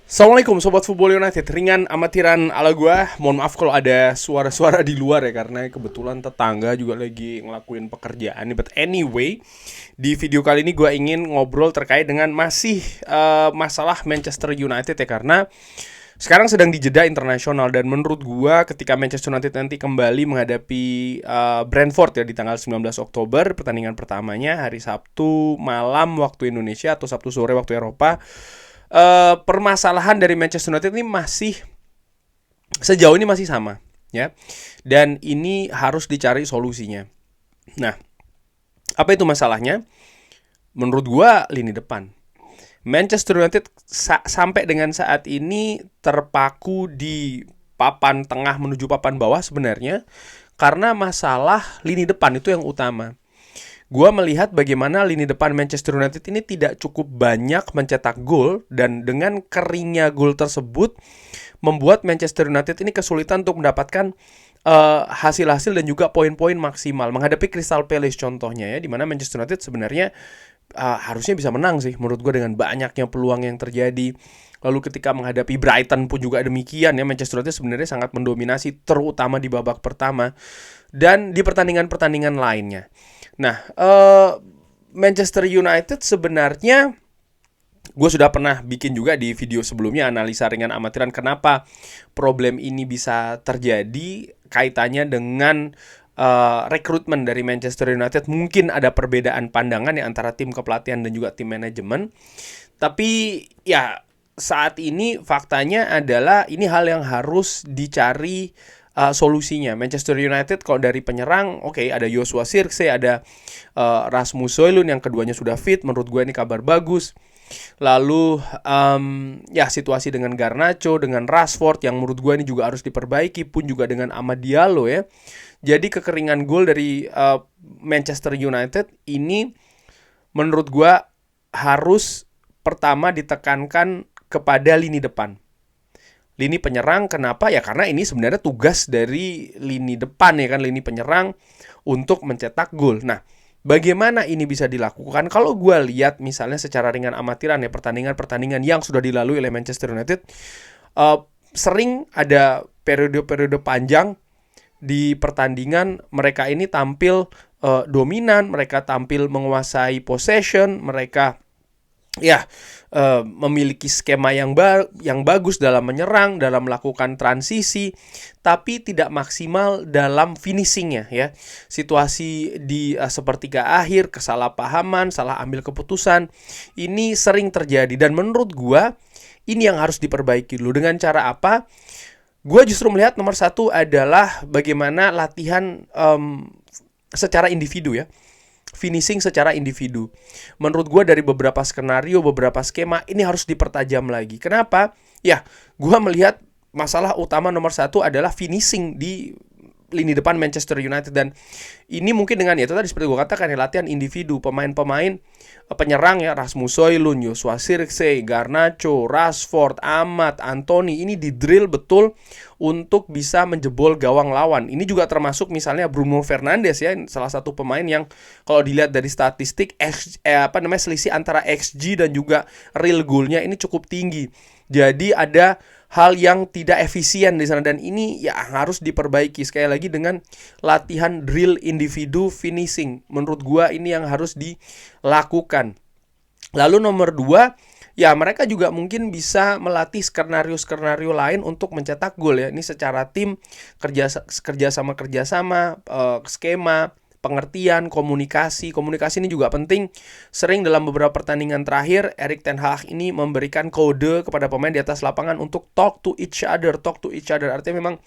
Assalamualaikum Sobat Football United. Ringan amatiran ala gua. Mohon maaf kalau ada suara-suara di luar ya, karena kebetulan tetangga juga lagi ngelakuin pekerjaan. But anyway, di video kali ini gua ingin ngobrol terkait dengan masih masalah Manchester United ya, karena sekarang sedang di jeda internasional. Dan menurut gua ketika Manchester United nanti kembali menghadapi Brentford ya di tanggal 19 Oktober, pertandingan pertamanya hari Sabtu malam waktu Indonesia atau Sabtu sore waktu Eropa. Permasalahan dari Manchester United ini masih sejauh ini masih sama ya, dan ini harus dicari solusinya. Nah, apa itu masalahnya? Menurut gua lini depan Manchester United sampai dengan saat ini terpaku di papan tengah menuju papan bawah sebenarnya, karena masalah lini depan itu yang utama. Gua melihat bagaimana lini depan Manchester United ini tidak cukup banyak mencetak gol, dan dengan keringnya gol tersebut membuat Manchester United ini kesulitan untuk mendapatkan hasil-hasil dan juga poin-poin maksimal menghadapi Crystal Palace contohnya ya, di mana Manchester United sebenarnya harusnya bisa menang sih menurut gue dengan banyaknya peluang yang terjadi. Lalu ketika menghadapi Brighton pun juga demikian ya, Manchester United sebenarnya sangat mendominasi terutama di babak pertama dan di pertandingan-pertandingan lainnya. Nah, Manchester United sebenarnya gue sudah pernah bikin juga di video sebelumnya analisa ringan amatiran kenapa problem ini bisa terjadi, kaitannya dengan rekrutmen dari Manchester United. Mungkin ada perbedaan pandangan ya antara tim kepelatihan dan juga tim manajemen. Tapi ya saat ini faktanya adalah ini hal yang harus dicari solusinya. Manchester United kalau dari penyerang, oke, ada Joshua Zirkzee, ada Rasmus Højlund yang keduanya sudah fit. Menurut gue ini kabar bagus. Lalu ya situasi dengan Garnacho, dengan Rashford yang menurut gue ini juga harus diperbaiki, pun juga dengan Amad Diallo ya. Jadi kekeringan gol dari Manchester United ini menurut gue harus pertama ditekankan kepada lini depan. Lini penyerang, kenapa? Ya karena ini sebenarnya tugas dari lini depan ya kan, lini penyerang untuk mencetak gol. Nah, bagaimana ini bisa dilakukan? Kalau gue lihat misalnya secara ringan amatiran ya, pertandingan-pertandingan yang sudah dilalui oleh Manchester United, sering ada periode-periode panjang di pertandingan mereka ini tampil dominan, mereka tampil menguasai possession, mereka memiliki skema yang bagus dalam menyerang, dalam melakukan transisi, tapi tidak maksimal dalam finishingnya ya. Situasi di sepertiga akhir, kesalahpahaman, salah ambil keputusan, ini sering terjadi. Dan menurut gua ini yang harus diperbaiki dulu. Dengan cara apa? Gua justru melihat nomor satu adalah bagaimana latihan secara individu ya. Finishing secara individu. Menurut gue dari beberapa skenario, beberapa skema, ini harus dipertajam lagi. Kenapa? Ya, gue melihat masalah utama nomor satu adalah finishing di lini depan Manchester United. Dan ini mungkin dengan ya itu tadi seperti gue katakan ya, latihan individu, pemain-pemain penyerang ya, Rasmus Højlund, Joshua Zirkzee, Garnacho, Rashford, Amad, Anthony, ini di drill betul untuk bisa menjebol gawang lawan. Ini juga termasuk misalnya Bruno Fernandes ya, salah satu pemain yang kalau dilihat dari statistik selisih antara XG dan juga real goalnya ini cukup tinggi. Jadi ada hal yang tidak efisien di sana, dan ini ya harus diperbaiki sekali lagi dengan latihan drill individu finishing. Menurut gua ini yang harus dilakukan. Lalu nomor 2, ya mereka juga mungkin bisa melatih skenario-skenario lain untuk mencetak gol ya. Ini secara tim, kerjasama skema, pengertian, komunikasi ini juga penting. Sering dalam beberapa pertandingan terakhir Erik ten Hag ini memberikan kode kepada pemain di atas lapangan untuk talk to each other. Artinya memang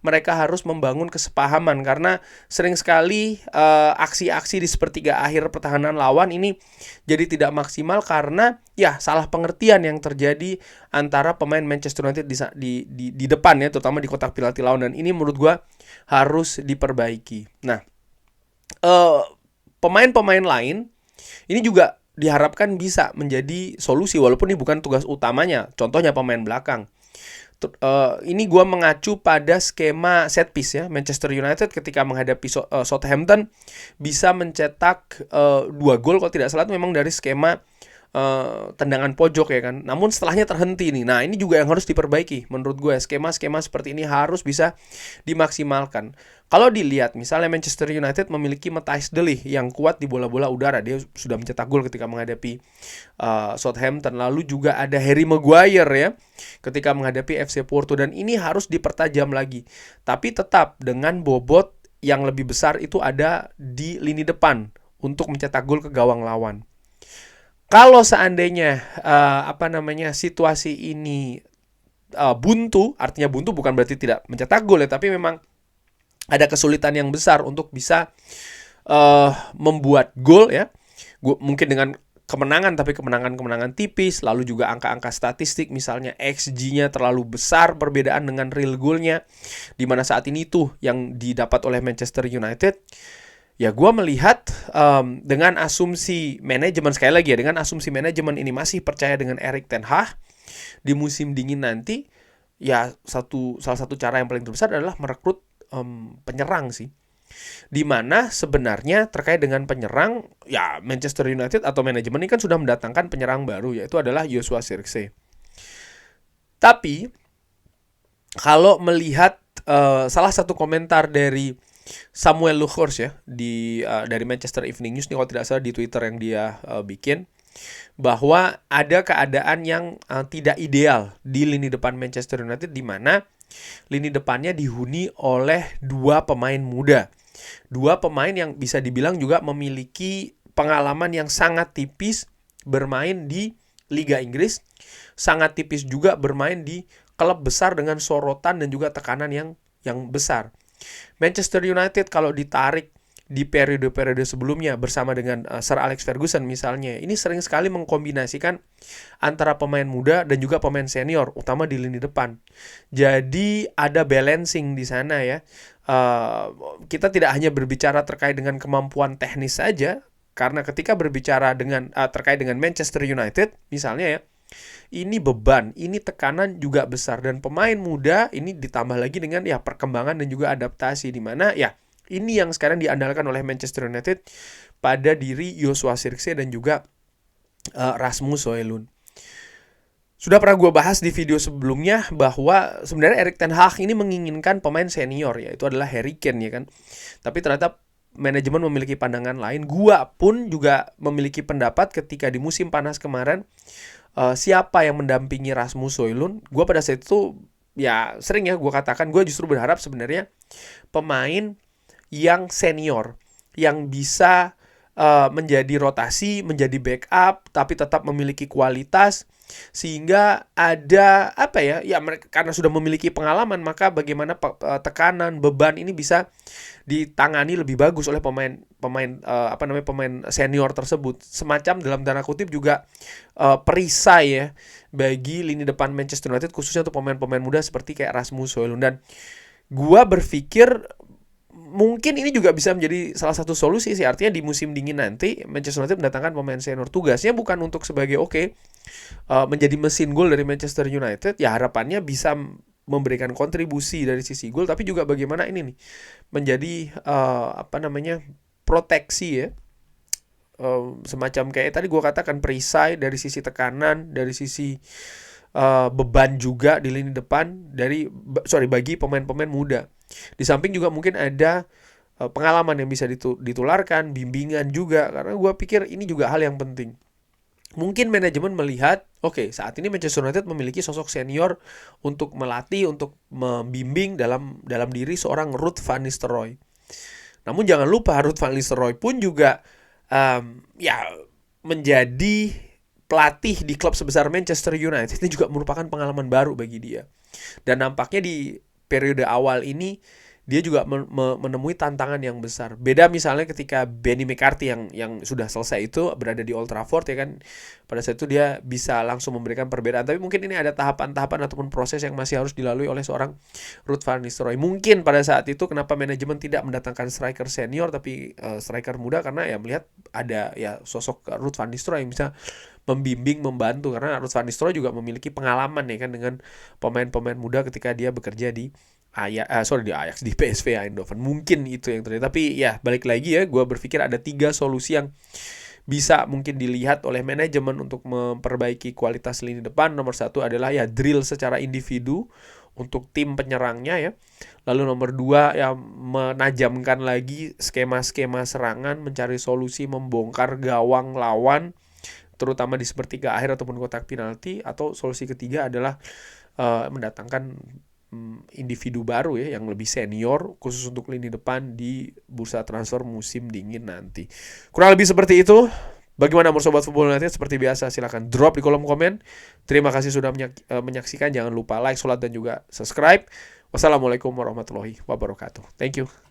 mereka harus membangun kesepahaman, karena sering sekali aksi-aksi di sepertiga akhir pertahanan lawan ini jadi tidak maksimal karena ya salah pengertian yang terjadi antara pemain Manchester United di depan ya, terutama di kotak penalti lawan, dan ini menurut gua harus diperbaiki. Nah, pemain-pemain lain ini juga diharapkan bisa menjadi solusi, walaupun ini bukan tugas utamanya. Contohnya pemain belakang. Ini gue mengacu pada skema set piece ya. Manchester United ketika menghadapi Southampton bisa mencetak 2 gol kalau tidak salah, itu memang dari skema tendangan pojok ya kan. Namun setelahnya terhenti nih. Nah, ini juga yang harus diperbaiki menurut gue. Skema-skema seperti ini harus bisa dimaksimalkan. Kalau dilihat misalnya Manchester United memiliki Matthijs De Ligt yang kuat di bola-bola udara. Dia sudah mencetak gol ketika menghadapi Southampton. Lalu juga ada Harry Maguire ya ketika menghadapi FC Porto, dan ini harus dipertajam lagi. Tapi tetap dengan bobot yang lebih besar itu ada di lini depan untuk mencetak gol ke gawang lawan. Kalau seandainya situasi ini buntu, artinya buntu bukan berarti tidak mencetak gol ya, tapi memang ada kesulitan yang besar untuk bisa membuat gol ya. Mungkin dengan kemenangan, tapi kemenangan tipis, lalu juga angka-angka statistik misalnya XG-nya terlalu besar perbedaan dengan real goal-nya, di mana saat ini tuh yang didapat oleh Manchester United. Ya gue melihat dengan asumsi manajemen, sekali lagi ya, dengan asumsi manajemen ini masih percaya dengan Erik ten Hag di musim dingin nanti, ya salah satu cara yang paling terbesar adalah merekrut penyerang sih. Dimana sebenarnya terkait dengan penyerang, ya Manchester United atau manajemen ini kan sudah mendatangkan penyerang baru, yaitu adalah Joshua Zirkzee. Tapi kalau melihat salah satu komentar dari Samuel Lukhors ya dari Manchester Evening News nih, kalau tidak salah di Twitter yang dia bikin, bahwa ada keadaan yang tidak ideal di lini depan Manchester United, di mana lini depannya dihuni oleh dua pemain muda. Dua pemain yang bisa dibilang juga memiliki pengalaman yang sangat tipis bermain di Liga Inggris, sangat tipis juga bermain di klub besar dengan sorotan dan juga tekanan yang besar. Manchester United kalau ditarik di periode-periode sebelumnya bersama dengan Sir Alex Ferguson misalnya, ini sering sekali mengkombinasikan antara pemain muda dan juga pemain senior, utama di lini depan. Jadi ada balancing di sana ya. Kita tidak hanya berbicara terkait dengan kemampuan teknis saja, karena ketika berbicara dengan terkait dengan Manchester United misalnya ya, ini beban, ini tekanan juga besar, dan pemain muda ini ditambah lagi dengan ya perkembangan dan juga adaptasi, di mana ya ini yang sekarang diandalkan oleh Manchester United pada diri Joshua Zirkzee dan juga Rasmus Højlund. Sudah pernah gue bahas di video sebelumnya bahwa sebenarnya Erik ten Hag ini menginginkan pemain senior, yaitu adalah Harry Kane ya kan. Tapi ternyata manajemen memiliki pandangan lain. Gua pun juga memiliki pendapat ketika di musim panas kemarin, siapa yang mendampingi Rasmus Højlund. Gue pada saat itu ya sering ya gue katakan, gue justru berharap sebenarnya pemain yang senior, yang bisa menjadi rotasi, menjadi backup, tapi tetap memiliki kualitas, sehingga ada mereka karena sudah memiliki pengalaman, maka bagaimana tekanan, beban ini bisa ditangani lebih bagus oleh pemain senior tersebut. Semacam dalam tanda kutip juga perisai ya bagi lini depan Manchester United, khususnya untuk pemain-pemain muda seperti kayak Rasmus Højlund. Dan gua berpikir mungkin ini juga bisa menjadi salah satu solusi sih. Artinya di musim dingin nanti Manchester United mendatangkan pemain senior. Tugasnya bukan untuk sebagai menjadi mesin gol dari Manchester United. Ya harapannya bisa memberikan kontribusi dari sisi gol, tapi juga bagaimana ini nih menjadi proteksi ya. Semacam kayak tadi gue katakan, perisai dari sisi tekanan, dari sisi beban juga di lini depan bagi pemain-pemain muda. Di samping juga mungkin ada pengalaman yang bisa ditularkan, bimbingan juga, karena gue pikir ini juga hal yang penting. Mungkin manajemen melihat, saat ini Manchester United memiliki sosok senior untuk melatih, untuk membimbing dalam diri seorang Ruud van Nistelrooy. Namun jangan lupa Ruud van Nistelrooy pun juga menjadi pelatih di klub sebesar Manchester United. Ini juga merupakan pengalaman baru bagi dia. Dan nampaknya di periode awal ini dia juga menemui tantangan yang besar. Beda misalnya ketika Benny McCarthy yang sudah selesai itu berada di Old Trafford ya kan. Pada saat itu dia bisa langsung memberikan perbedaan. Tapi mungkin ini ada tahapan-tahapan ataupun proses yang masih harus dilalui oleh seorang Ruud van Nistelrooy. Mungkin pada saat itu kenapa manajemen tidak mendatangkan striker senior tapi striker muda, karena ya melihat ada ya sosok Ruud van Nistelrooy yang bisa membimbing, membantu, karena Ruud van Nistelrooy juga memiliki pengalaman ya kan dengan pemain-pemain muda ketika dia bekerja di Ajax, di PSV Eindhoven. Mungkin itu yang terjadi. Tapi ya balik lagi ya, gue berpikir ada 3 solusi yang bisa mungkin dilihat oleh manajemen untuk memperbaiki kualitas lini depan. Nomor satu adalah ya drill secara individu untuk tim penyerangnya ya. Lalu nomor dua ya menajamkan lagi skema-skema serangan, mencari solusi membongkar gawang lawan, terutama di sepertiga akhir ataupun kotak penalti. Atau solusi ketiga adalah mendatangkan individu baru ya yang lebih senior khusus untuk lini depan di bursa transfer musim dingin nanti. Kurang lebih seperti itu. Bagaimana menurut Sobat Football United? Seperti biasa silahkan drop di kolom komen. Terima kasih sudah menyaksikan. Jangan lupa like, share, dan juga subscribe. Wassalamualaikum warahmatullahi wabarakatuh. Thank you.